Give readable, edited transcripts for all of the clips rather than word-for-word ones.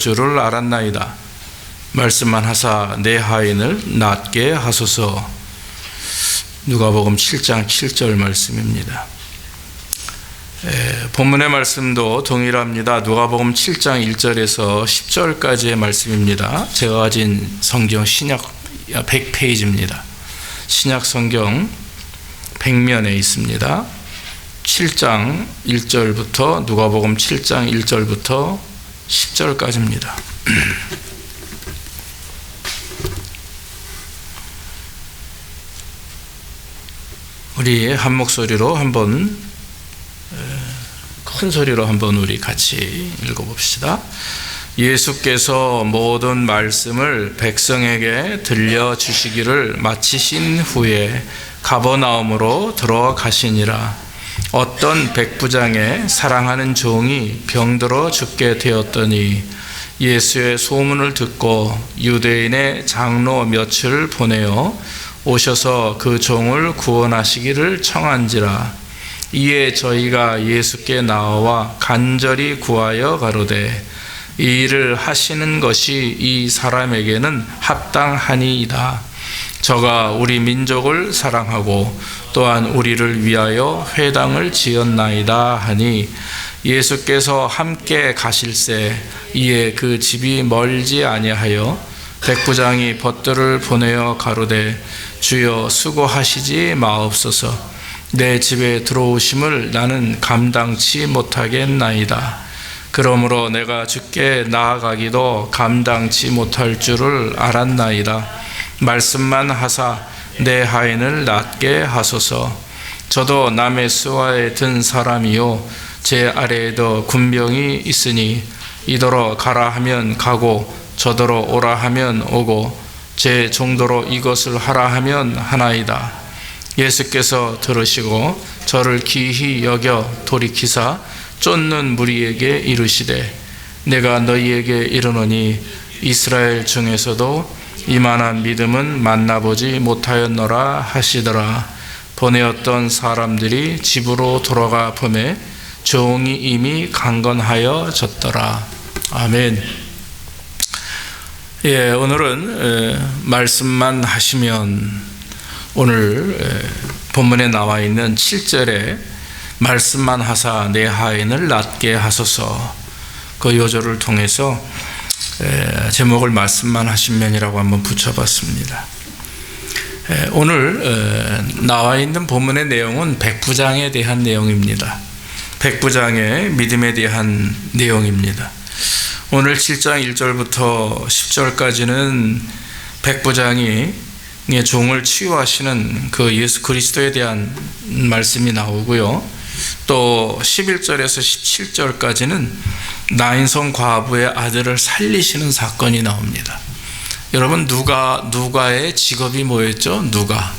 줄을 알았나이다. 말씀만 하사 내 하인을 낫게 하소서. 누가복음 7장 7절 말씀입니다. 본문의 말씀도 동일합니다. 누가복음 7장 1절에서 10절까지의 말씀입니다. 제가 가진 성경 신약 100페이지입니다. 신약 성경 100면에 있습니다. 7장 1절부터 누가복음 7장 1절부터 10절까지입니다. 우리 한 목소리로 한번 큰 소리로 한번 우리 같이 읽어봅시다. 예수께서 모든 말씀을 백성에게 들려주시기를 마치신 후에 가버나움으로 들어가시니라. 어떤 백부장의 사랑하는 종이 병들어 죽게 되었더니 예수의 소문을 듣고 유대인의 장로 몇을 보내어 오셔서 그 종을 구원하시기를 청한지라. 이에 저희가 예수께 나와 간절히 구하여 가로되 이 일을 하시는 것이 이 사람에게는 합당하니이다. 저가 우리 민족을 사랑하고 또한 우리를 위하여 회당을 지었나이다 하니 예수께서 함께 가실새 이에 그 집이 멀지 아니하여 백부장이 벗들을 보내어 가로되 주여 수고하시지 마옵소서. 내 집에 들어오심을 나는 감당치 못하겠나이다. 그러므로 내가 주께 나아가기도 감당치 못할 줄을 알았나이다. 말씀만 하사 내 하인을 낫게 하소서. 저도 남의 수하에 든 사람이요 제 아래에도 군병이 있으니 이더러 가라 하면 가고 저더러 오라 하면 오고 제 정도로 이것을 하라 하면 하나이다. 예수께서 들으시고 저를 기히 여겨 돌이키사 쫓는 무리에게 이르시되 내가 너희에게 이르노니 이스라엘 중에서도 이만한 믿음은 만나보지 못하였노라 하시더라. 보내었던 사람들이 집으로 돌아가 보매 종이 이미 강건하여졌더라. 아멘. 오늘은 말씀만 하시면, 오늘 본문에 나와 있는 7절에 말씀만 하사 내 하인을 낫게 하소서, 그 요절을 통해서 제목을 말씀만 하시면이라고 한번 붙여봤습니다. 오늘 나와 있는 본문의 내용은 백부장에 대한 내용입니다. 백부장의 믿음에 대한 내용입니다. 오늘 7장 1절부터 10절까지는 백부장이 종을 치유하시는 그 예수 그리스도에 대한 말씀이 나오고요. 또 11절에서 17절까지는 나인성 과부의 아들을 살리시는 사건이 나옵니다. 여러분, 누가의 직업이 뭐였죠? 누가.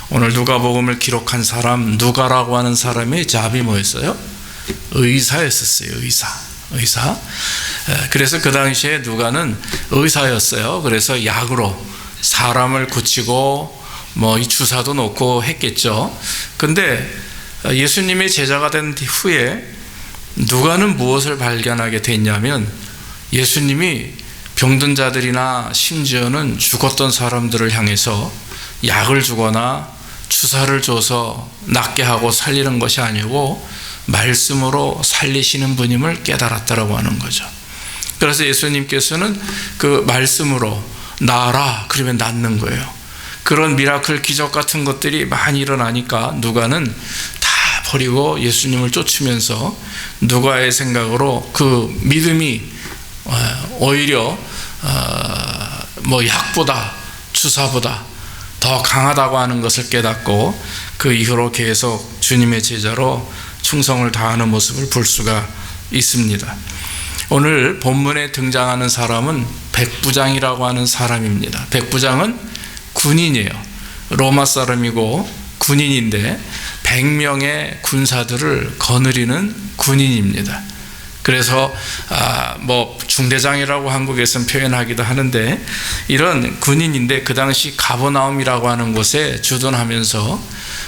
오늘 누가복음을 기록한 사람, 누가라고 하는 사람의 잡이 뭐였어요? 의사였었어요. 의사. 그래서 그 당시에 누가는 의사였어요. 그래서 약으로 사람을 고치고 이 주사도 놓고 했겠죠. 근데 예수님의 제자가 된 후에 누가는 무엇을 발견하게 됐냐면, 예수님이 병든 자들이나 심지어는 죽었던 사람들을 향해서 약을 주거나 주사를 줘서 낫게 하고 살리는 것이 아니고 말씀으로 살리시는 분임을 깨달았다라고 하는 거죠. 그래서 예수님께서는 그 말씀으로 나아라 그러면 낫는 거예요. 그런 미라클 기적 같은 것들이 많이 일어나니까 누가는 다 버리고 예수님을 쫓으면서 누가의 생각으로 그 믿음이 오히려 약보다 주사보다 더 강하다고 하는 것을 깨닫고 그 이후로 계속 주님의 제자로 충성을 다하는 모습을 볼 수가 있습니다. 오늘 본문에 등장하는 사람은 백부장이라고 하는 사람입니다. 백부장은 군인이에요. 로마 사람이고 군인인데 100명의 군사들을 거느리는 군인입니다. 그래서 중대장이라고 한국에서는 표현하기도 하는데, 이런 군인인데 그 당시 가버나움이라고 하는 곳에 주둔하면서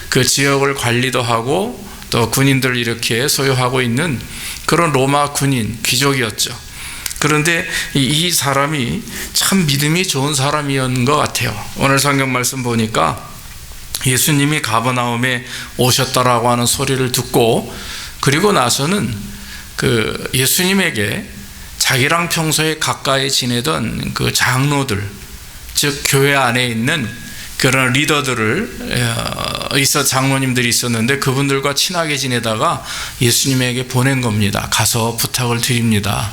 그 지역을 관리도 하고 또 군인들을 이렇게 소유하고 있는 그런 로마 군인, 귀족이었죠. 그런데 이 사람이 참 믿음이 좋은 사람이었던 것 같아요. 오늘 성경 말씀 보니까 예수님이 가버나움에 오셨다라고 하는 소리를 듣고, 그리고 나서는 그 예수님에게 자기랑 평소에 가까이 지내던 그 장로들, 즉 교회 안에 있는 그런 리더들을 장로님들이 있었는데 그분들과 친하게 지내다가 예수님에게 보낸 겁니다. 가서 부탁을 드립니다.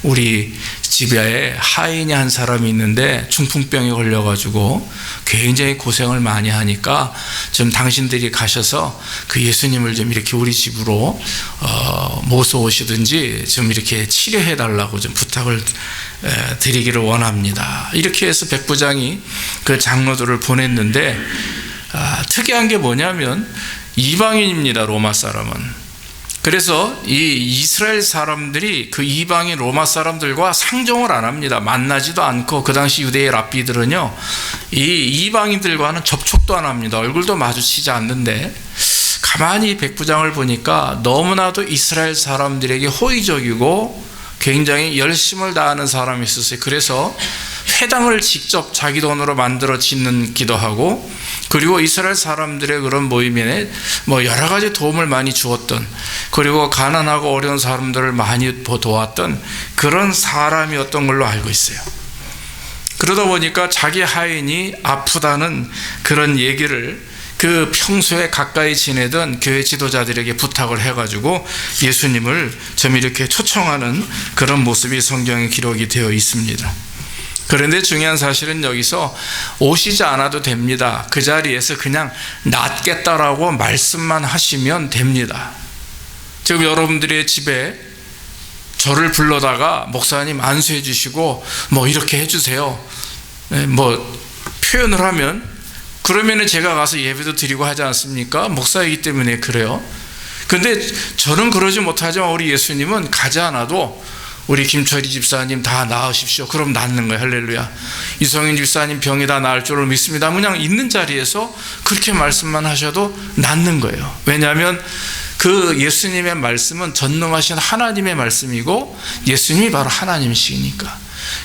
우리 집에 하인이 한 사람이 있는데 중풍병에 걸려가지고 굉장히 고생을 많이 하니까 좀 당신들이 가셔서 그 예수님을 좀 이렇게 우리 집으로 모셔오시든지 좀 이렇게 치료해 달라고 좀 부탁을 드리기를 원합니다. 이렇게 해서 백부장이 그 장로들을 보냈는데 특이한 게 뭐냐면 이방인입니다. 로마 사람은. 그래서 이 이스라엘 사람들이 그 이방인 로마 사람들과 상종을 안 합니다. 만나지도 않고, 그 당시 유대의 랍비들은요, 이 이방인들과는 접촉도 안 합니다. 얼굴도 마주치지 않는데, 가만히 백부장을 보니까 너무나도 이스라엘 사람들에게 호의적이고 굉장히 열심을 다하는 사람이 있었어요. 그래서 회당을 직접 자기 돈으로 만들어 짓기도 하고, 그리고 이스라엘 사람들의 그런 모임에 여러 가지 도움을 많이 주었던, 그리고 가난하고 어려운 사람들을 많이 도왔던 그런 사람이었던 걸로 알고 있어요. 그러다 보니까 자기 하인이 아프다는 그런 얘기를 그 평소에 가까이 지내던 교회 지도자들에게 부탁을 해가지고 예수님을 좀 이렇게 초청하는 그런 모습이 성경에 기록이 되어 있습니다. 그런데 중요한 사실은 여기서 오시지 않아도 됩니다. 그 자리에서 그냥 낫겠다라고 말씀만 하시면 됩니다. 지금 여러분들의 집에 저를 불러다가 목사님 안수해 주시고 이렇게 해주세요, 표현을 하면, 그러면은 제가 가서 예배도 드리고 하지 않습니까? 목사이기 때문에 그래요. 근데 저는 그러지 못하지만 우리 예수님은 가지 않아도 우리 김철희 집사님 다 나으십시오. 그럼 낫는 거예요. 할렐루야. 이성인 집사님 병이 다 나을 줄을 믿습니다. 그냥 있는 자리에서 그렇게 말씀만 하셔도 낫는 거예요. 왜냐하면 그 예수님의 말씀은 전능하신 하나님의 말씀이고 예수님이 바로 하나님이시니까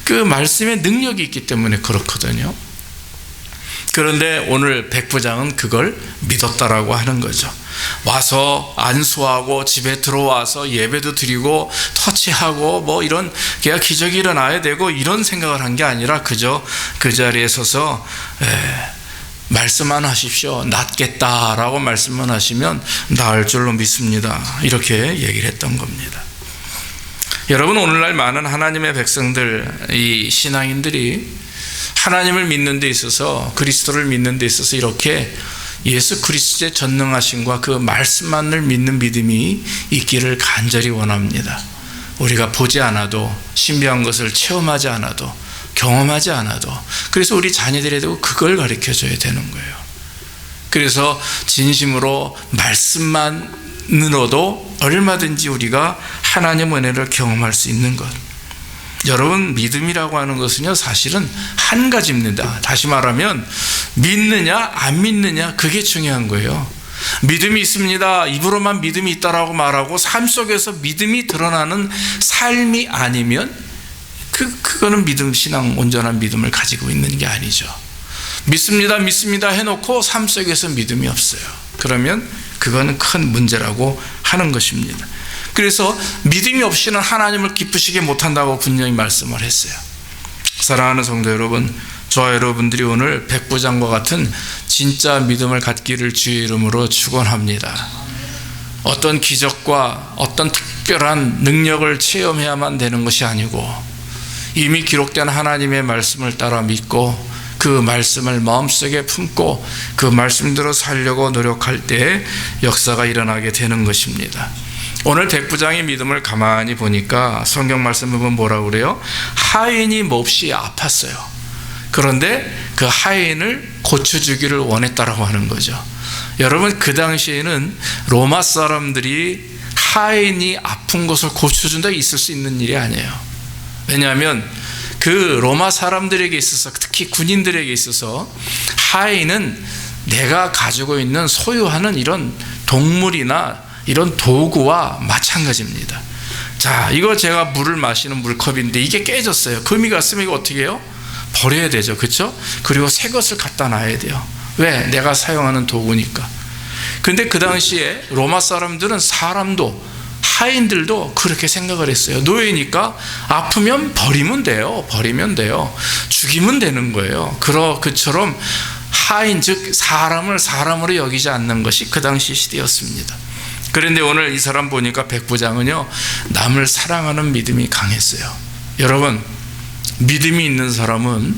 그 말씀에 능력이 있기 때문에 그렇거든요. 그런데 오늘 백부장은 그걸 믿었다라고 하는 거죠. 와서 안수하고 집에 들어와서 예배도 드리고 터치하고 이런 기적이 일어나야 되고 이런 생각을 한 게 아니라 그저 그 자리에 서서 말씀만 하십시오. 낫겠다라고 말씀만 하시면 나을 줄로 믿습니다. 이렇게 얘기를 했던 겁니다. 여러분, 오늘날 많은 하나님의 백성들, 이 신앙인들이 하나님을 믿는 데 있어서, 그리스도를 믿는 데 있어서 이렇게 예수 그리스도의 전능하심과 그 말씀만을 믿는 믿음이 있기를 간절히 원합니다. 우리가 보지 않아도, 신비한 것을 체험하지 않아도, 경험하지 않아도, 그래서 우리 자녀들에도 그걸 가르쳐줘야 되는 거예요. 그래서 진심으로 말씀만으로도 얼마든지 우리가 하나님의 은혜를 경험할 수 있는 것. 여러분, 믿음이라고 하는 것은요, 사실은 한 가지입니다. 다시 말하면 믿느냐 안 믿느냐, 그게 중요한 거예요. 믿음이 있습니다, 입으로만 믿음이 있다라고 말하고 삶 속에서 믿음이 드러나는 삶이 아니면 그거는 믿음, 신앙, 온전한 믿음을 가지고 있는 게 아니죠. 믿습니다 믿습니다 해놓고 삶 속에서 믿음이 없어요. 그러면 그거는 큰 문제라고 하는 것입니다. 그래서 믿음이 없이는 하나님을 기쁘시게 못한다고 분명히 말씀을 했어요. 사랑하는 성도 여러분, 저와 여러분들이 오늘 백부장과 같은 진짜 믿음을 갖기를 주의 이름으로 축원합니다. 어떤 기적과 어떤 특별한 능력을 체험해야만 되는 것이 아니고 이미 기록된 하나님의 말씀을 따라 믿고 그 말씀을 마음속에 품고 그 말씀대로 살려고 노력할 때 역사가 일어나게 되는 것입니다. 오늘 백부장의 믿음을 가만히 보니까 성경 말씀 보면 뭐라고 그래요? 하인이 몹시 아팠어요. 그런데 그 하인을 고쳐주기를 원했다라고 하는 거죠. 여러분, 그 당시에는 로마 사람들이 하인이 아픈 것을 고쳐준다 있을 수 있는 일이 아니에요. 왜냐하면 그 로마 사람들에게 있어서, 특히 군인들에게 있어서 하인은 내가 가지고 있는 소유하는 이런 동물이나 이런 도구와 마찬가지입니다. 자, 이거 제가 물을 마시는 물컵인데 이게 깨졌어요. 금이 갔으면 이거 어떻게 해요? 버려야 되죠. 그렇죠? 그리고 새 것을 갖다 놔야 돼요. 왜? 내가 사용하는 도구니까. 근데 그 당시에 로마 사람들은 사람도 하인들도 그렇게 생각을 했어요. 노예니까 아프면 버리면 돼요. 버리면 돼요. 죽이면 되는 거예요. 그처럼 하인, 즉 사람을 사람으로 여기지 않는 것이 그 당시 시대였습니다. 그런데 오늘 이 사람 보니까 백부장은요, 남을 사랑하는 믿음이 강했어요. 여러분, 믿음이 있는 사람은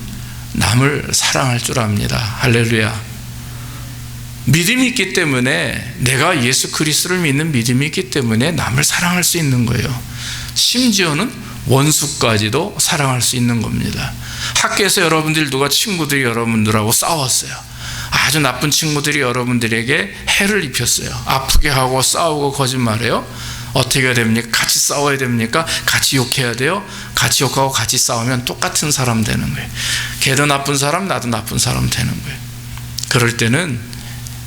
남을 사랑할 줄 압니다. 할렐루야. 믿음이 있기 때문에, 내가 예수 그리스도를 믿는 믿음이 있기 때문에 남을 사랑할 수 있는 거예요. 심지어는 원수까지도 사랑할 수 있는 겁니다. 학교에서 여러분들 누가 친구들이 여러분들하고 싸웠어요. 아주 나쁜 친구들이 여러분들에게 해를 입혔어요. 아프게 하고 싸우고 거짓말해요. 어떻게 해야 됩니까? 같이 싸워야 됩니까? 같이 욕해야 돼요? 같이 욕하고 같이 싸우면 똑같은 사람 되는 거예요. 걔도 나쁜 사람, 나도 나쁜 사람 되는 거예요. 그럴 때는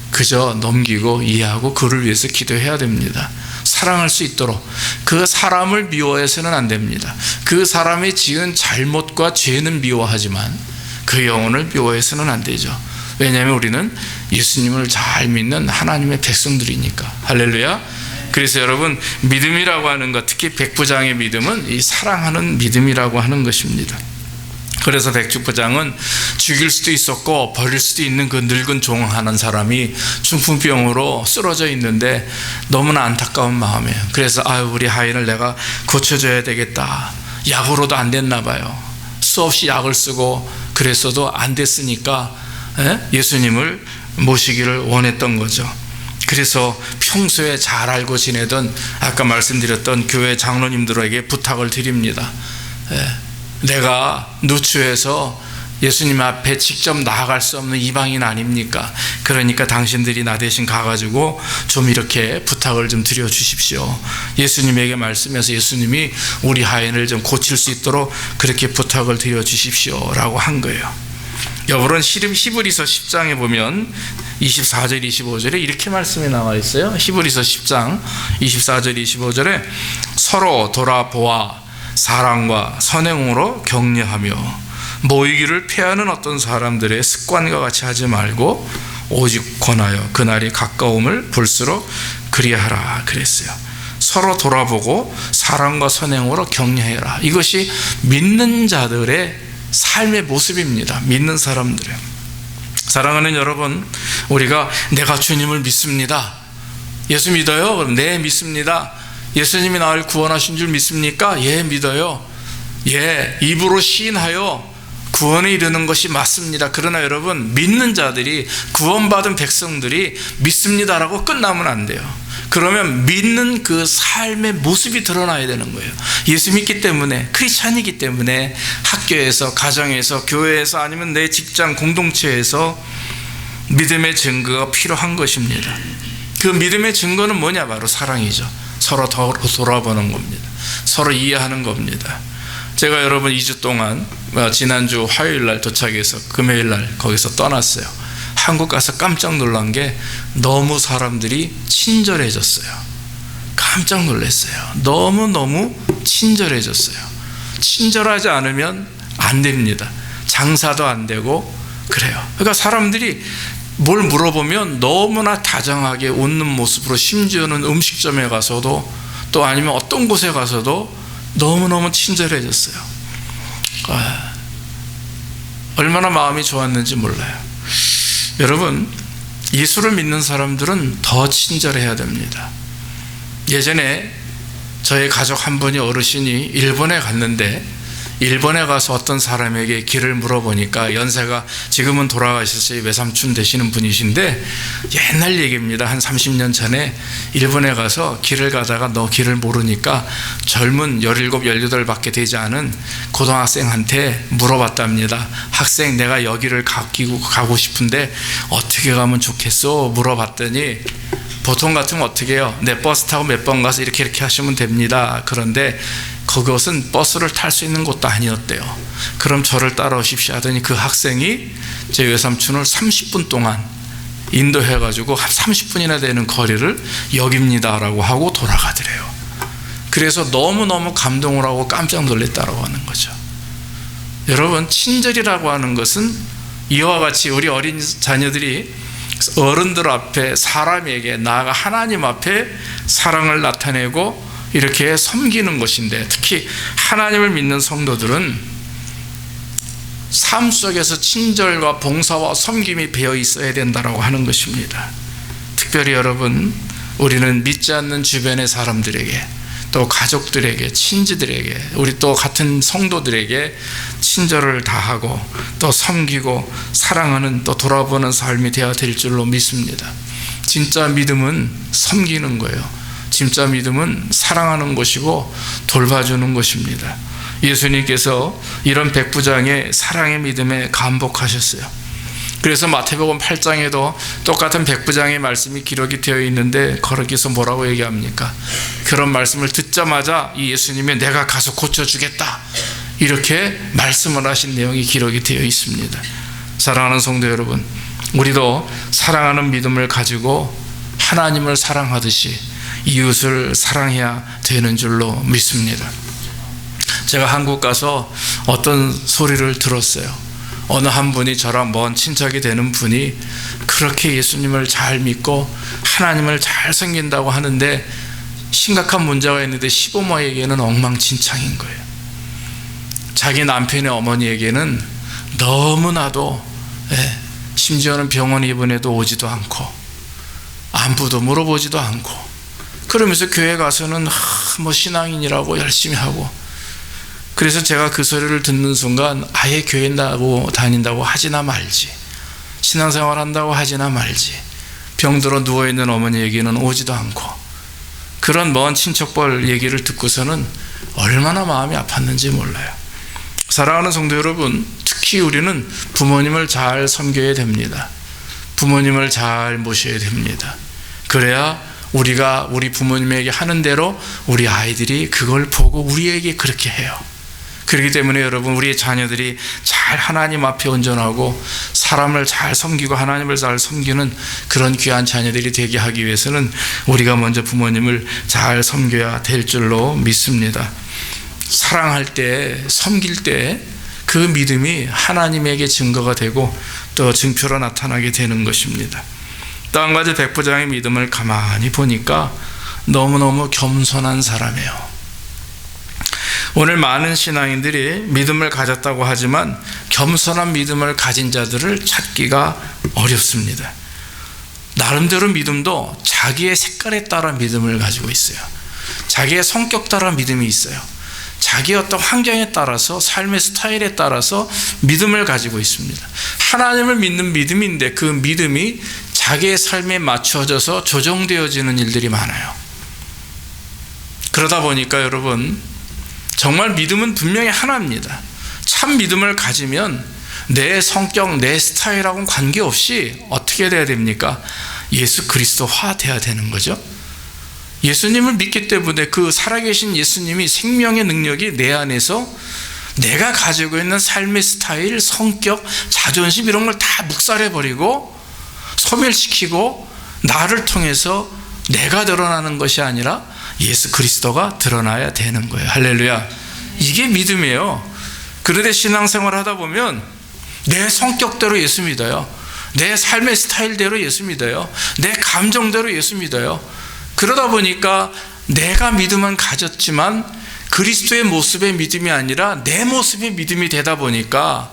그저 넘기고 이해하고 그를 위해서 기도해야 됩니다. 사랑할 수 있도록. 그 사람을 미워해서는 안 됩니다. 그 사람이 지은 잘못과 죄는 미워하지만 그 영혼을 미워해서는 안 되죠. 왜냐하면 우리는 예수님을 잘 믿는 하나님의 백성들이니까. 할렐루야. 그래서 여러분, 믿음이라고 하는 것, 특히 백부장의 믿음은 이 사랑하는 믿음이라고 하는 것입니다. 그래서 백부장은 죽일 수도 있었고 버릴 수도 있는 그 늙은 종하는 사람이 중풍병으로 쓰러져 있는데 너무나 안타까운 마음이에요. 그래서 우리 하인을 내가 고쳐줘야 되겠다. 약으로도 안 됐나 봐요. 수없이 약을 쓰고 그랬어도 안 됐으니까 예수님을 모시기를 원했던 거죠. 그래서 평소에 잘 알고 지내던, 아까 말씀드렸던 교회 장로님들에게 부탁을 드립니다. 내가 누추해서 예수님 앞에 직접 나아갈 수 없는 이방인 아닙니까? 그러니까 당신들이 나 대신 가가지고 좀 이렇게 부탁을 좀 드려 주십시오. 예수님에게 말씀해서 예수님이 우리 하인을 좀 고칠 수 있도록 그렇게 부탁을 드려 주십시오 라고 한 거예요. 여러분, 히브리서 10장에 보면 24절 25절에 이렇게 말씀이 나와 있어요. 히브리서 10장 24절 25절에 서로 돌아보아 사랑과 선행으로 격려하며 모이기를 피하는 어떤 사람들의 습관과 같이 하지 말고 오직 권하여 그날이 가까움을 볼수록 그리하라 그랬어요. 서로 돌아보고 사랑과 선행으로 격려해라. 이것이 믿는 자들의 삶의 모습입니다. 믿는 사람들의. 사랑하는 여러분, 우리가 내가 주님을 믿습니다. 예수 믿어요? 그럼 네, 믿습니다. 예수님이 나를 구원하신 줄 믿습니까? 예, 믿어요. 예, 입으로 시인하여 구원에 이르는 것이 맞습니다. 그러나 여러분, 믿는 자들이, 구원받은 백성들이 믿습니다라고 끝나면 안 돼요. 그러면 믿는 그 삶의 모습이 드러나야 되는 거예요. 예수 믿기 때문에, 크리스찬이기 때문에 학교에서, 가정에서, 교회에서, 아니면 내 직장 공동체에서 믿음의 증거가 필요한 것입니다. 그 믿음의 증거는 뭐냐? 바로 사랑이죠. 서로 돌아보는 겁니다. 서로 이해하는 겁니다. 제가 여러분 2주 동안 지난주 화요일날 도착해서 금요일날 거기서 떠났어요. 한국 가서 깜짝 놀란 게 너무 사람들이 친절해졌어요. 깜짝 놀랐어요. 너무너무 친절해졌어요. 친절하지 않으면 안 됩니다. 장사도 안 되고 그래요. 그러니까 사람들이 뭘 물어보면 너무나 다정하게 웃는 모습으로, 심지어는 음식점에 가서도, 또 아니면 어떤 곳에 가서도 너무너무 친절해졌어요. 얼마나 마음이 좋았는지 몰라요. 여러분, 예수를 믿는 사람들은 더 친절해야 됩니다. 예전에 저희 가족 한 분이, 어르신이 일본에 갔는데, 일본에 가서 어떤 사람에게 길을 물어보니까, 연세가 지금은 돌아가셨어요. 외삼촌 되시는 분이신데, 옛날 얘기입니다. 한 30년 전에 일본에 가서 길을 가다가 너 길을 모르니까 젊은 17, 18밖에 되지 않은 고등학생한테 물어봤답니다. 학생, 내가 여기를 가고 싶은데 어떻게 가면 좋겠어? 물어봤더니, 보통 같으면 어떻게 해요? 네, 버스 타고 몇 번 가서 이렇게 하시면 됩니다. 그런데 그것은 버스를 탈 수 있는 곳도 아니었대요. 그럼 저를 따라오십시오 하더니 그 학생이 제 외삼촌을 30분 동안 인도해가지고 한 30분이나 되는 거리를 여깁니다라고 하고 돌아가더래요. 그래서 너무너무 감동을 하고 깜짝 놀랐다고 하는 거죠. 여러분, 친절이라고 하는 것은 이와 같이 우리 어린 자녀들이 어른들 앞에, 사람에게, 나아가 하나님 앞에 사랑을 나타내고 이렇게 섬기는 것인데, 특히 하나님을 믿는 성도들은 삶 속에서 친절과 봉사와 섬김이 배어 있어야 된다고 하는 것입니다. 특별히 여러분, 우리는 믿지 않는 주변의 사람들에게, 또 가족들에게, 친지들에게, 우리 또 같은 성도들에게 친절을 다하고 또 섬기고 사랑하는, 또 돌아보는 삶이 되어야 될 줄로 믿습니다. 진짜 믿음은 섬기는 거예요. 진짜 믿음은 사랑하는 것이고 돌봐주는 것입니다. 예수님께서 이런 백부장의 사랑의 믿음에 감복하셨어요. 그래서 마태복음 8장에도 똑같은 백부장의 말씀이 기록이 되어 있는데, 거기서 뭐라고 얘기합니까? 그런 말씀을 듣자마자 이 예수님이 내가 가서 고쳐주겠다, 이렇게 말씀을 하신 내용이 기록이 되어 있습니다. 사랑하는 성도 여러분, 우리도 사랑하는 믿음을 가지고 하나님을 사랑하듯이 이웃을 사랑해야 되는 줄로 믿습니다. 제가 한국 가서 어떤 소리를 들었어요. 어느 한 분이, 저랑 먼 친척이 되는 분이 그렇게 예수님을 잘 믿고 하나님을 잘 섬긴다고 하는데 심각한 문제가 있는데 시부모에게는 엉망진창인 거예요. 자기 남편의 어머니에게는 너무나도, 심지어는 병원 입원해도 오지도 않고 안부도 물어보지도 않고, 그러면서 교회 가서는 뭐 신앙인이라고 열심히 하고, 그래서 제가 그 소리를 듣는 순간 아예 교회 다닌다고 하지나 말지, 신앙생활 한다고 하지나 말지, 병들어 누워있는 어머니에게는 오지도 않고, 그런 먼 친척벌 얘기를 듣고서는 얼마나 마음이 아팠는지 몰라요. 사랑하는 성도 여러분, 특히 우리는 부모님을 잘 섬겨야 됩니다. 부모님을 잘 모셔야 됩니다. 그래야 우리가 우리 부모님에게 하는 대로 우리 아이들이 그걸 보고 우리에게 그렇게 해요. 그렇기 때문에 여러분, 우리의 자녀들이 잘 하나님 앞에 온전하고 사람을 잘 섬기고 하나님을 잘 섬기는 그런 귀한 자녀들이 되게 하기 위해서는 우리가 먼저 부모님을 잘 섬겨야 될 줄로 믿습니다. 사랑할 때, 섬길 때 그 믿음이 하나님에게 증거가 되고 또 증표로 나타나게 되는 것입니다. 또 한 가지, 백부장의 믿음을 가만히 보니까 너무너무 겸손한 사람이에요. 오늘 많은 신앙인들이 믿음을 가졌다고 하지만 겸손한 믿음을 가진 자들을 찾기가 어렵습니다. 나름대로 믿음도 자기의 색깔에 따라 믿음을 가지고 있어요. 자기의 성격 따라 믿음이 있어요. 자기의 어떤 환경에 따라서, 삶의 스타일에 따라서 믿음을 가지고 있습니다. 하나님을 믿는 믿음인데 그 믿음이 자기의 삶에 맞춰져서 조정되어지는 일들이 많아요. 그러다 보니까 여러분, 정말 믿음은 분명히 하나입니다. 참 믿음을 가지면 내 성격, 내 스타일하고는 관계없이 어떻게 돼야 됩니까? 예수 그리스도화 돼야 되는 거죠. 예수님을 믿기 때문에 그 살아계신 예수님이 생명의 능력이 내 안에서 내가 가지고 있는 삶의 스타일, 성격, 자존심 이런 걸 다 묵살해버리고 소멸시키고, 나를 통해서 내가 드러나는 것이 아니라 예수 그리스도가 드러나야 되는 거예요. 할렐루야. 이게 믿음이에요. 그런데 신앙생활 하다 보면 내 성격대로 예수 믿어요. 내 삶의 스타일대로 예수 믿어요. 내 감정대로 예수 믿어요. 그러다 보니까 내가 믿음은 가졌지만 그리스도의 모습의 믿음이 아니라 내 모습의 믿음이 되다 보니까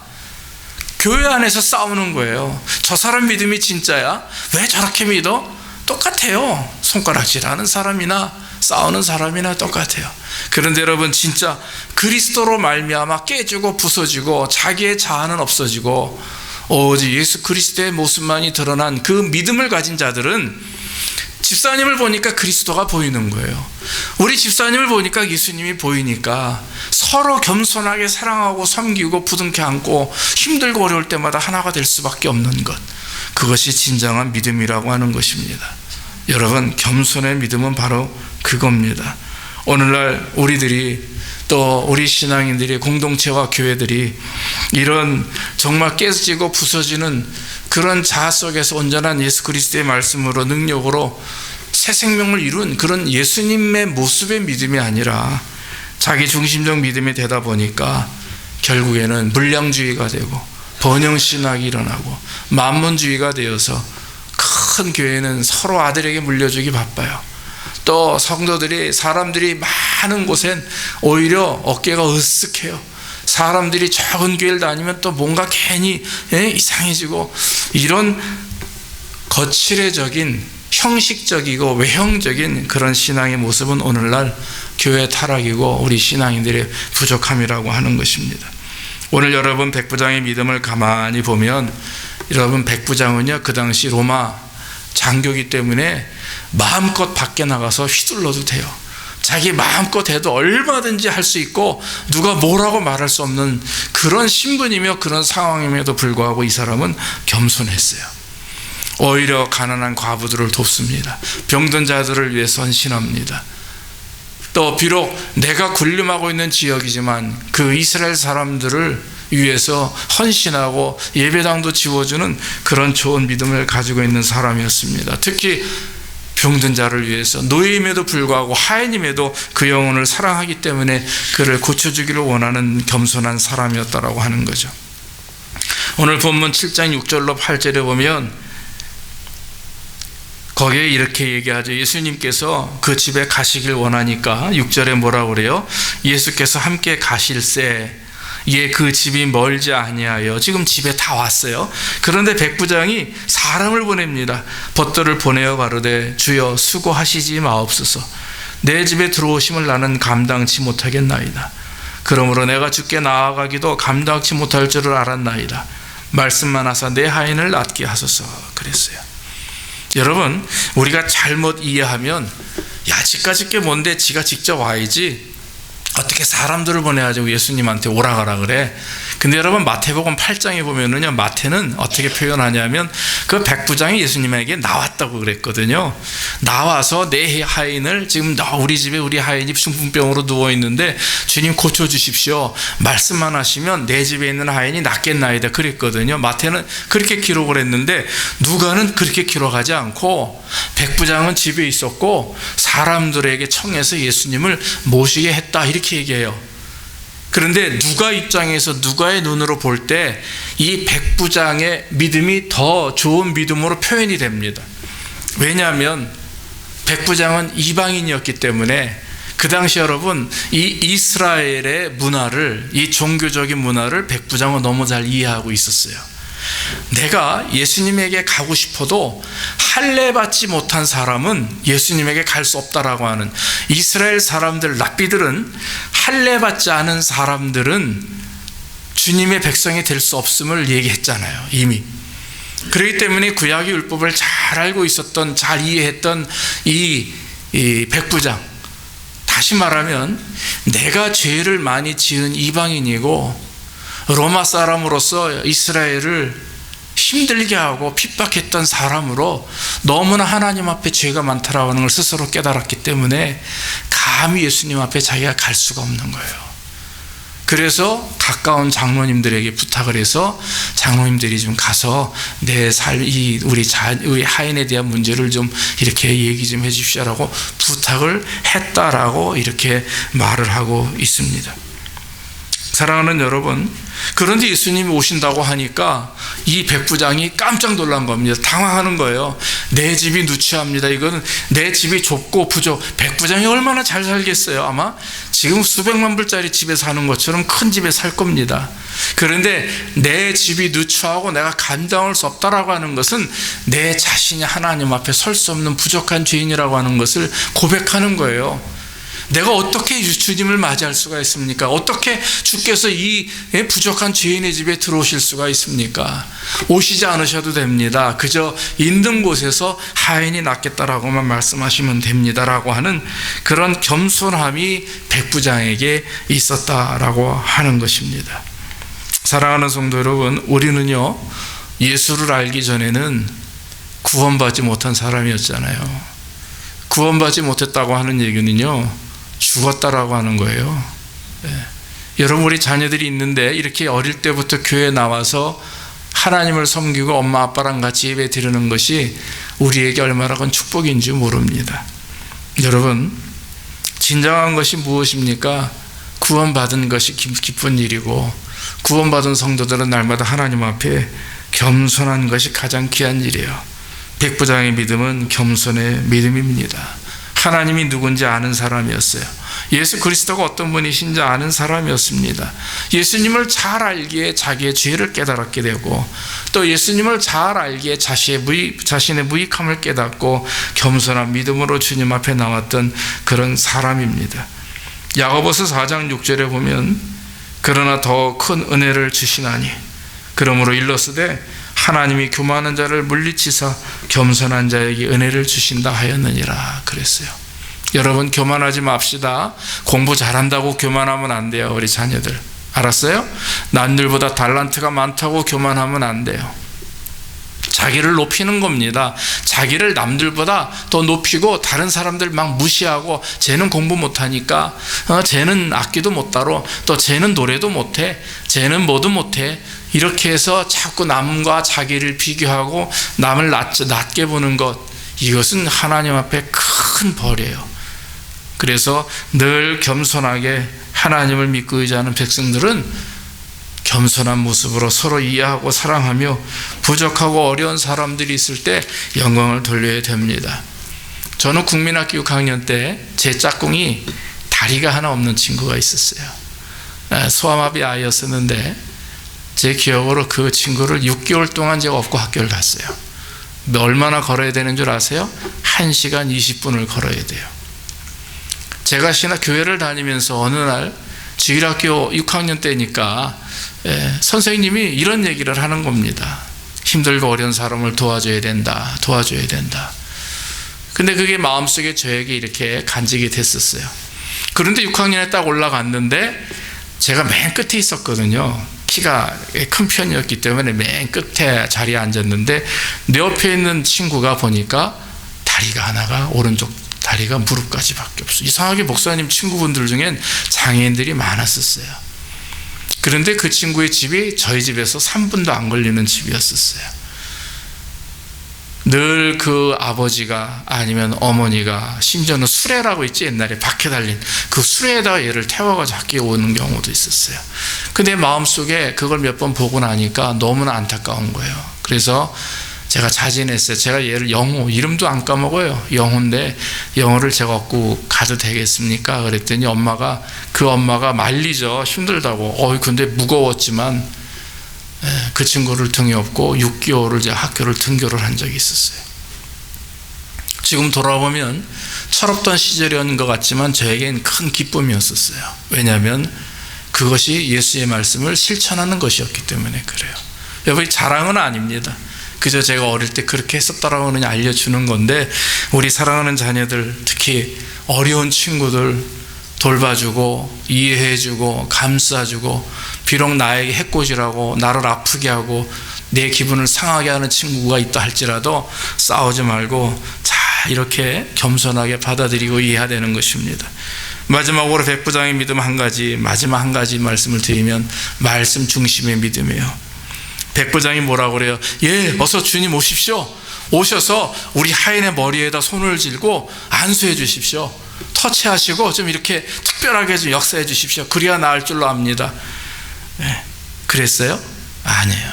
교회 안에서 싸우는 거예요. 저 사람 믿음이 진짜야? 왜 저렇게 믿어? 똑같아요. 손가락질하는 사람이나 싸우는 사람이나 똑같아요. 그런데 여러분, 진짜 그리스도로 말미암아 깨지고 부서지고 자기의 자아는 없어지고 오직 예수 그리스도의 모습만이 드러난 그 믿음을 가진 자들은 집사님을 보니까 그리스도가 보이는 거예요. 우리 집사님을 보니까 예수님이 보이니까 서로 겸손하게 사랑하고 섬기고 부둥켜 안고 힘들고 어려울 때마다 하나가 될 수밖에 없는 것, 그것이 진정한 믿음이라고 하는 것입니다. 여러분, 겸손의 믿음은 바로 그겁니다. 오늘날 우리들이, 또 우리 신앙인들이, 공동체와 교회들이 이런 정말 깨지고 부서지는 그런 자아 속에서 온전한 예수 그리스도의 말씀으로, 능력으로 새 생명을 이룬 그런 예수님의 모습의 믿음이 아니라 자기 중심적 믿음이 되다 보니까 결국에는 물량주의가 되고 번영신학이 일어나고 만문주의가 되어서 큰 교회는 서로 아들에게 물려주기 바빠요. 또 성도들이, 사람들이 많은 곳엔 오히려 어깨가 으쓱해요. 사람들이 적은 교회를 다니면 또 뭔가 괜히 이상해지고, 이런 거칠해적인 형식적이고 외형적인 그런 신앙의 모습은 오늘날 교회 타락이고 우리 신앙인들의 부족함이라고 하는 것입니다. 오늘 여러분 백부장의 믿음을 가만히 보면, 여러분 백부장은요 그 당시 로마 장교기 때문에 마음껏 밖에 나가서 휘둘러도 돼요. 자기 마음껏 해도 얼마든지 할 수 있고 누가 뭐라고 말할 수 없는 그런 신분이며 그런 상황임에도 불구하고 이 사람은 겸손했어요. 오히려 가난한 과부들을 돕습니다. 병든 자들을 위해서 헌신합니다. 또 비록 내가 군림하고 있는 지역이지만 그 이스라엘 사람들을 위해서 헌신하고 예배당도 지워주는 그런 좋은 믿음을 가지고 있는 사람이었습니다. 특히 병든 자를 위해서 노예임에도 불구하고 하인임에도 그 영혼을 사랑하기 때문에 그를 고쳐주기를 원하는 겸손한 사람이었다라고 하는 거죠. 오늘 본문 7장 6절로 8절에 보면 거기에 이렇게 얘기하죠. 예수님께서 그 집에 가시길 원하니까 6절에 뭐라고 그래요? 예수께서 함께 가실새 그 집이 멀지 아니하여. 지금 집에 다 왔어요. 그런데 백부장이 사람을 보냅니다. 벗들을 보내어 가로되 주여 수고하시지 마옵소서. 내 집에 들어오심을 나는 감당치 못하겠나이다. 그러므로 내가 주께 나아가기도 감당치 못할 줄을 알았나이다. 말씀만 하사 내 하인을 낫게 하소서 그랬어요. 여러분, 우리가 잘못 이해하면 야 지까짓 게 뭔데 지가 직접 와야지 어떻게 사람들을 보내가지고 예수님한테 오라가라 그래. 근데 여러분 마태복음 8장에 보면은요, 마태는 어떻게 표현하냐면 그 백부장이 예수님에게 나왔다고 그랬거든요. 나와서 내 하인을, 지금 우리 집에 우리 하인이 중풍병으로 누워있는데 주님 고쳐주십시오. 말씀만 하시면 내 집에 있는 하인이 낫겠나이다 그랬거든요. 마태는 그렇게 기록을 했는데 누가는 그렇게 기록하지 않고 백부장은 집에 있었고 사람들에게 청해서 예수님을 모시게 했다 이렇게 얘기해요. 그런데 누가 입장에서 누가의 눈으로 볼 때 이 백부장의 믿음이 더 좋은 믿음으로 표현이 됩니다. 왜냐하면 백부장은 이방인이었기 때문에 그 당시 여러분 이 이스라엘의 문화를, 이 종교적인 문화를 백부장은 너무 잘 이해하고 있었어요. 내가 예수님에게 가고 싶어도 할례 받지 못한 사람은 예수님에게 갈 수 없다라고 하는, 이스라엘 사람들, 랍비들은 할례 받지 않은 사람들은 주님의 백성이 될 수 없음을 얘기했잖아요, 이미. 그렇기 때문에 구약의 율법을 잘 알고 있었던, 잘 이해했던 이 백부장, 다시 말하면 내가 죄를 많이 지은 이방인이고 로마 사람으로서 이스라엘을 힘들게 하고 핍박했던 사람으로 너무나 하나님 앞에 죄가 많다라고 하는 걸 스스로 깨달았기 때문에 감히 예수님 앞에 자기가 갈 수가 없는 거예요. 그래서 가까운 장로님들에게 부탁을 해서 장로님들이 좀 가서 우리 하인에 대한 문제를 좀 이렇게 얘기 좀 해주십시오라고 부탁을 했다라고 이렇게 말을 하고 있습니다. 사랑하는 여러분, 그런데 예수님이 오신다고 하니까 이 백부장이 깜짝 놀란 겁니다. 당황하는 거예요. 내 집이 누추합니다. 이거는 내 집이 좁고 부족. 백부장이 얼마나 잘 살겠어요. 아마 지금 수백만 불짜리 집에 사는 것처럼 큰 집에 살 겁니다. 그런데 내 집이 누추하고 내가 감당할 수 없다라고 하는 것은 내 자신이 하나님 앞에 설 수 없는 부족한 죄인이라고 하는 것을 고백하는 거예요. 내가 어떻게 주님을 맞이할 수가 있습니까? 어떻게 주께서 이 부족한 죄인의 집에 들어오실 수가 있습니까? 오시지 않으셔도 됩니다. 그저 있는 곳에서 하인이 낫겠다라고만 말씀하시면 됩니다라고 하는 그런 겸손함이 백부장에게 있었다라고 하는 것입니다. 사랑하는 성도 여러분, 우리는요 예수를 알기 전에는 구원받지 못한 사람이었잖아요. 구원받지 못했다고 하는 얘기는요 죽었다라고 하는 거예요. 여러분, 우리 자녀들이 있는데 이렇게 어릴 때부터 교회에 나와서 하나님을 섬기고 엄마 아빠랑 같이 예배 드리는 것이 우리에게 얼마나 큰 축복인지 모릅니다. 여러분, 진정한 것이 무엇입니까? 구원받은 것이 기쁜 일이고, 구원받은 성도들은 날마다 하나님 앞에 겸손한 것이 가장 귀한 일이에요. 백부장의 믿음은 겸손의 믿음입니다. 하나님이 누군지 아는 사람이었어요. 예수 그리스도가 어떤 분이신지 아는 사람이었습니다. 예수님을 잘 알기에 자기의 죄를 깨달았게 되고, 또 예수님을 잘 알기에 자신의 무익함을 깨닫고 겸손한 믿음으로 주님 앞에 나왔던 그런 사람입니다. 야고보서 4장 6절에 보면 그러나 더 큰 은혜를 주시나니 그러므로 일렀으되 하나님이 교만한 자를 물리치사 겸손한 자에게 은혜를 주신다 하였느니라 그랬어요. 여러분, 교만하지 맙시다. 공부 잘한다고 교만하면 안 돼요. 우리 자녀들 알았어요? 남들보다 달란트가 많다고 교만하면 안 돼요. 자기를 높이는 겁니다. 자기를 남들보다 더 높이고 다른 사람들 막 무시하고, 쟤는 공부 못하니까, 쟤는 악기도 못 다뤄, 또 쟤는 노래도 못해, 쟤는 뭐도 못해, 이렇게 해서 자꾸 남과 자기를 비교하고 남을 낮게 보는 것, 이것은 하나님 앞에 큰 벌이에요. 그래서 늘 겸손하게 하나님을 믿고 의지하는 백성들은 겸손한 모습으로 서로 이해하고 사랑하며 부족하고 어려운 사람들이 있을 때 영광을 돌려야 됩니다. 저는 국민학교 6학년 때 제 짝꿍이 다리가 하나 없는 친구가 있었어요. 소아마비 아이였었는데 제 기억으로 그 친구를 6개월 동안 제가 업고 학교를 갔어요. 얼마나 걸어야 되는 줄 아세요? 1시간 20분을 걸어야 돼요. 제가 교회를 다니면서 어느 날 주일학교 6학년 때니까 선생님이 이런 얘기를 하는 겁니다. 힘들고 어려운 사람을 도와줘야 된다. 근데 그게 마음속에 저에게 이렇게 간직이 됐었어요. 그런데 6학년에 딱 올라갔는데 제가 맨 끝에 있었거든요. 키가 큰 편이었기 때문에 맨 끝에 자리에 앉았는데 내 옆에 있는 친구가 보니까 다리가 하나가, 오른쪽 다리가 무릎까지 밖에 없어요. 이상하게 목사님 친구분들 중엔 장애인들이 많았었어요. 그런데 그 친구의 집이 저희 집에서 3분도 안 걸리는 집이었었어요. 늘 그 아버지가 아니면 어머니가, 심지어는 수레라고 있지, 옛날에 바퀴 달린 그 수레에다가 얘를 태워가지고 학교에 오는 경우도 있었어요. 근데 마음속에 그걸 몇 번 보고 나니까 너무나 안타까운 거예요. 그래서 제가 자진했어요. 제가 얘를 영호, 이름도 안 까먹어요. 영호인데 영호를 제가 얻고 가도 되겠습니까? 그랬더니 그 엄마가 말리죠. 힘들다고. 근데 무거웠지만 그 친구를 등에 업고 6개월을 제가 학교를 등교를 한 적이 있었어요. 지금 돌아보면 철없던 시절이었는 것 같지만 저에겐 큰 기쁨이었었어요. 왜냐하면 그것이 예수의 말씀을 실천하는 것이었기 때문에 그래요. 여러분, 자랑은 아닙니다. 그저 제가 어릴 때 그렇게 했었다라고 그냥 알려주는 건데, 우리 사랑하는 자녀들, 특히 어려운 친구들 돌봐주고 이해해주고 감싸주고, 비록 나에게 해코지라고 나를 아프게 하고 내 기분을 상하게 하는 친구가 있다 할지라도 싸우지 말고 잘 이렇게 겸손하게 받아들이고 이해해야 되는 것입니다. 마지막으로 백부장의 믿음 마지막 한 가지 말씀을 드리면, 말씀 중심의 믿음이에요. 백부장이 뭐라고 그래요? 어서 주님 오십시오. 오셔서 우리 하인의 머리에다 손을 쥐고 안수해 주십시오. 터치하시고 좀 이렇게 특별하게 좀 역사해 주십시오. 그래야 나을 줄로 압니다. 그랬어요? 아니에요.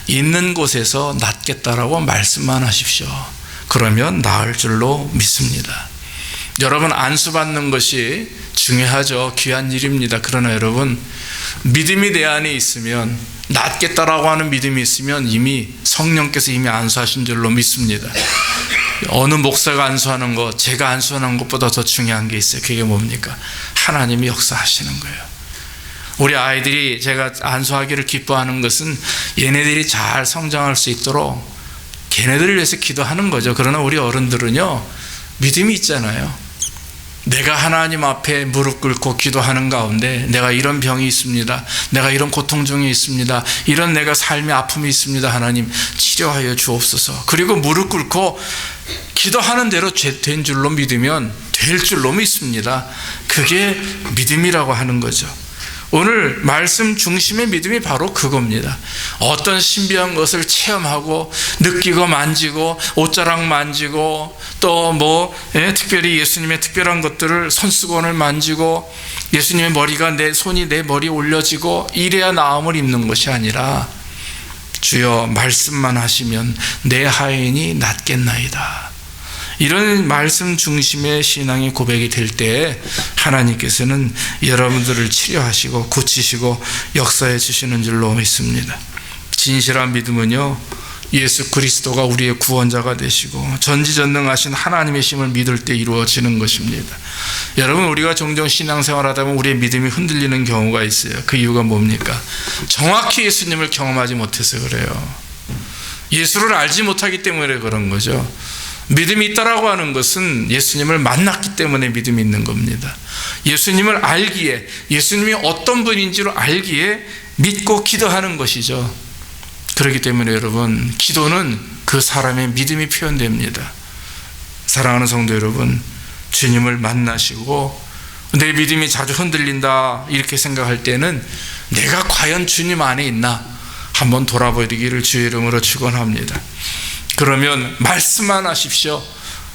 있는 곳에서 낫겠다라고 말씀만 하십시오. 그러면 나을 줄로 믿습니다. 여러분, 안수받는 것이 중요하죠. 귀한 일입니다. 그러나 여러분, 믿음이 내 안에 있으면, 낫겠다라고 하는 믿음이 있으면 이미 성령께서 이미 안수하신 줄로 믿습니다. 어느 목사가 안수하는 것, 제가 안수하는 것보다 더 중요한 게 있어요. 그게 뭡니까? 하나님이 역사하시는 거예요. 우리 아이들이 제가 안수하기를 기뻐하는 것은 얘네들이 잘 성장할 수 있도록 걔네들을 위해서 기도하는 거죠. 그러나 우리 어른들은요, 믿음이 있잖아요. 내가 하나님 앞에 무릎 꿇고 기도하는 가운데 내가 이런 병이 있습니다. 내가 이런 고통 중에 있습니다. 이런 내가 삶의 아픔이 있습니다. 하나님 치료하여 주옵소서. 그리고 무릎 꿇고 기도하는 대로 된 줄로 믿으면 될 줄로 믿습니다. 그게 믿음이라고 하는 거죠. 오늘 말씀 중심의 믿음이 바로 그겁니다. 어떤 신비한 것을 체험하고 느끼고 만지고 옷자락 만지고 또 특별히 예수님의 특별한 것들을 손수건을 만지고 예수님의 머리가 내 손이 내 머리에 올려지고 이래야 나음을 입는 것이 아니라 주여 말씀만 하시면 내 하인이 낫겠나이다. 이런 말씀 중심의 신앙의 고백이 될 때 하나님께서는 여러분들을 치료하시고 고치시고 역사해 주시는 줄로 믿습니다. 진실한 믿음은요, 예수 그리스도가 우리의 구원자가 되시고 전지전능하신 하나님의 힘을 믿을 때 이루어지는 것입니다. 여러분, 우리가 종종 신앙생활하다 보면 우리의 믿음이 흔들리는 경우가 있어요. 그 이유가 뭡니까? 정확히 예수님을 경험하지 못해서 그래요. 예수를 알지 못하기 때문에 그런 거죠. 믿음이 있다라고 하는 것은 예수님을 만났기 때문에 믿음이 있는 겁니다. 예수님을 알기에, 예수님이 어떤 분인지를 알기에 믿고 기도하는 것이죠. 그렇기 때문에 여러분, 기도는 그 사람의 믿음이 표현됩니다. 사랑하는 성도 여러분, 주님을 만나시고 내 믿음이 자주 흔들린다 이렇게 생각할 때는 내가 과연 주님 안에 있나 한번 돌아보기를 주의 이름으로 축원합니다. 그러면 말씀만 하십시오.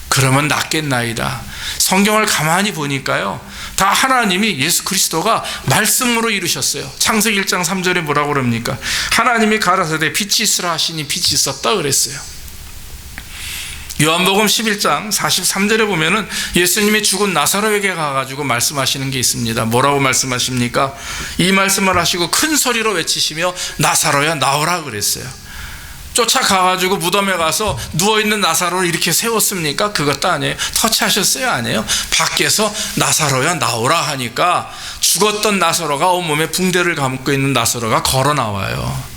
그러면 낫겠나이다. 성경을 가만히 보니까요, 다 하나님이 예수 그리스도가 말씀으로 이루셨어요. 창세기 1장 3절에 뭐라고 그럽니까? 하나님이 가라사대 빛이 있으라 하시니 빛이 있었다 그랬어요. 요한복음 11장 43절에 보면은 예수님이 죽은 나사로에게 가가지고 말씀하시는 게 있습니다. 뭐라고 말씀하십니까? 이 말씀을 하시고 큰 소리로 외치시며 나사로야 나오라 그랬어요. 쫓아가가지고 무덤에 가서 누워있는 나사로를 이렇게 세웠습니까? 그것도 아니에요. 터치하셨어요? 아니에요. 밖에서 나사로야 나오라 하니까 죽었던 나사로가 온몸에 붕대를 감고 있는 나사로가 걸어 나와요.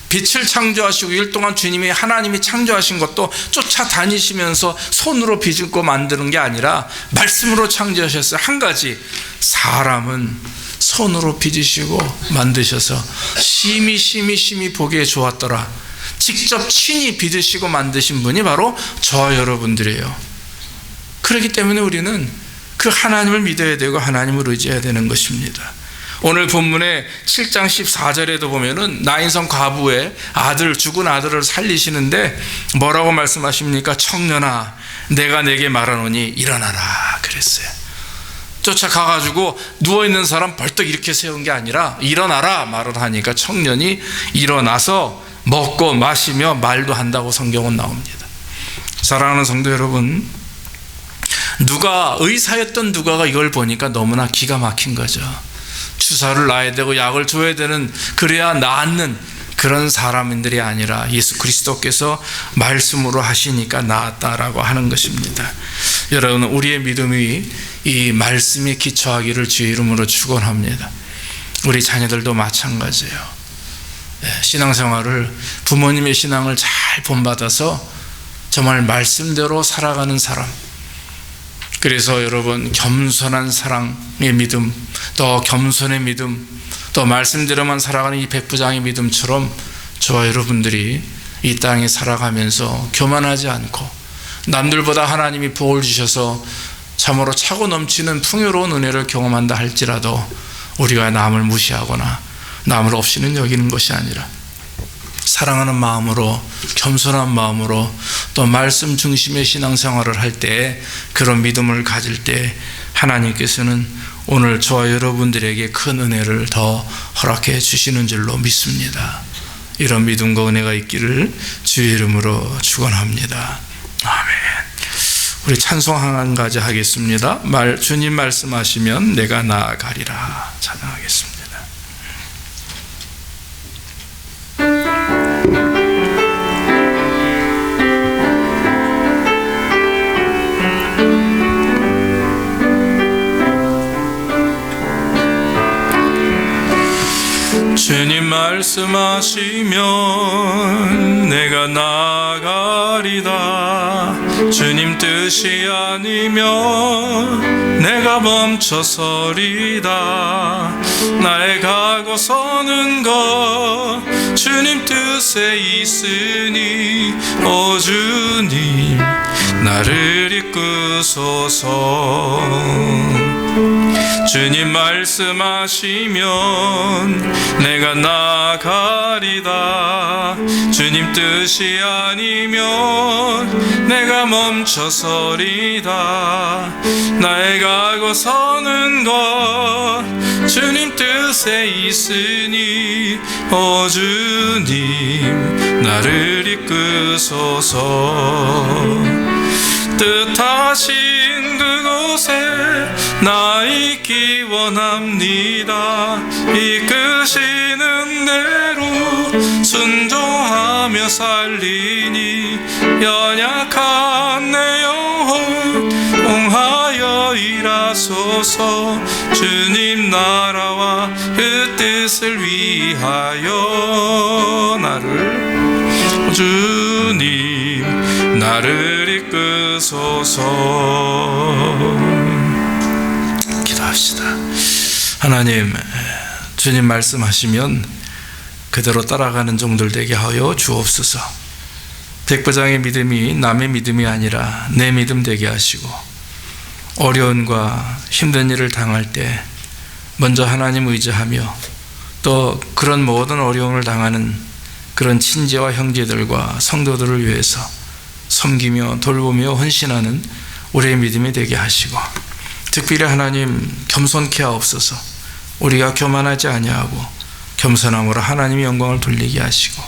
빛을 창조하시고 6일 동안 주님이 하나님이 창조하신 것도 쫓아다니시면서 손으로 빚고 만드는 게 아니라 말씀으로 창조하셨어요. 한 가지, 사람은 손으로 빚으시고 만드셔서 심히 보기에 좋았더라. 직접 친히 빚으시고 만드신 분이 바로 저와 여러분들이에요. 그렇기 때문에 우리는 그 하나님을 믿어야 되고 하나님을 의지해야 되는 것입니다. 오늘 본문의 7장 14절에도 보면은 나인성 과부의 아들, 죽은 아들을 살리시는데 뭐라고 말씀하십니까? 청년아, 내가 내게 말하노니 일어나라 그랬어요. 쫓아가가지고 누워있는 사람 벌떡 이렇게 세운 게 아니라 일어나라 말을 하니까 청년이 일어나서 먹고 마시며 말도 한다고 성경은 나옵니다. 사랑하는 성도 여러분, 의사였던 누가가 이걸 보니까 너무나 기가 막힌 거죠. 주사를 놔야 되고 약을 줘야 되는, 그래야 낫는 그런 사람들이 아니라 예수 그리스도께서 말씀으로 하시니까 나았다라고 하는 것입니다. 여러분, 우리의 믿음이 이 말씀에 기초하기를 주의 이름으로 축원합니다. 우리 자녀들도 마찬가지예요. 신앙생활을, 부모님의 신앙을 잘 본받아서 정말 말씀대로 살아가는 사람, 그래서 여러분, 겸손한 사랑의 믿음, 또 겸손의 믿음, 또 말씀대로만 살아가는 이 백부장의 믿음처럼 저와 여러분들이 이 땅에 살아가면서 교만하지 않고 남들보다 하나님이 복을 주셔서 참으로 차고 넘치는 풍요로운 은혜를 경험한다 할지라도 우리가 남을 무시하거나 남을 없이는 여기는 것이 아니라 사랑하는 마음으로, 겸손한 마음으로, 또 말씀 중심의 신앙생활을 할 때, 그런 믿음을 가질 때 하나님께서는 오늘 저와 여러분들에게 큰 은혜를 더 허락해 주시는 줄로 믿습니다. 이런 믿음과 은혜가 있기를 주의 이름으로 축원합니다. 아멘. 우리 찬송 한 가지 하겠습니다. 주님 말씀하시면 내가 나아가리라 찬양하겠습니다. 주님 말씀하시면 내가 나아가리다. 주님 뜻이 아니면 내가 멈춰서리다. 나의 가고 서는 것 주님 뜻에 있으니 오 주님 나를 이끄소서. 주님 말씀하시면 내가 나가리다. 주님 뜻이 아니면 내가 멈춰서리다. 나의 가고 서는 것 주님 뜻에 있으니 오 주님 나를 이끄소서. 뜻하신 그곳에 나 있기 원합니다. 이끄시는 대로 순종하며 살리니 연약한 내 영혼 공하여 일하소서. 주님 나라와 그 뜻을 위하여 나를 주님 나를 이끄소서. 기도합시다. 하나님, 주님 말씀하시면 그대로 따라가는 종들 되게 하여 주옵소서. 백부장의 믿음이 남의 믿음이 아니라 내 믿음 되게 하시고, 어려움과 힘든 일을 당할 때 먼저 하나님 의지하며 또 그런 모든 어려움을 당하는 그런 친지와 형제들과 성도들을 위해서 섬기며 돌보며 헌신하는 우리의 믿음이 되게 하시고, 특별히 하나님 겸손케 하옵소서. 우리가 교만하지 아니하고 겸손함으로 하나님의 영광을 돌리게 하시고,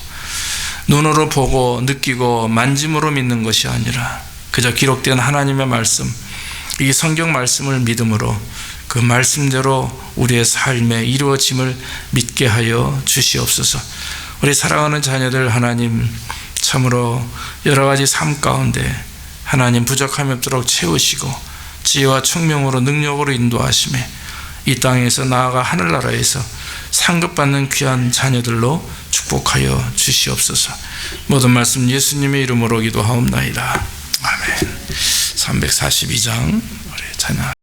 눈으로 보고 느끼고 만짐으로 믿는 것이 아니라 그저 기록된 하나님의 말씀, 이 성경 말씀을 믿음으로 그 말씀대로 우리의 삶에 이루어짐을 믿게 하여 주시옵소서. 우리 사랑하는 자녀들 하나님 참으로 여러 가지 삶 가운데 하나님 부족함이 없도록 채우시고 지혜와 총명으로 능력으로 인도하심에 이 땅에서 나아가 하늘나라에서 상급받는 귀한 자녀들로 축복하여 주시옵소서. 모든 말씀 예수님의 이름으로 기도하옵나이다. 아멘. 342장 우리 찬양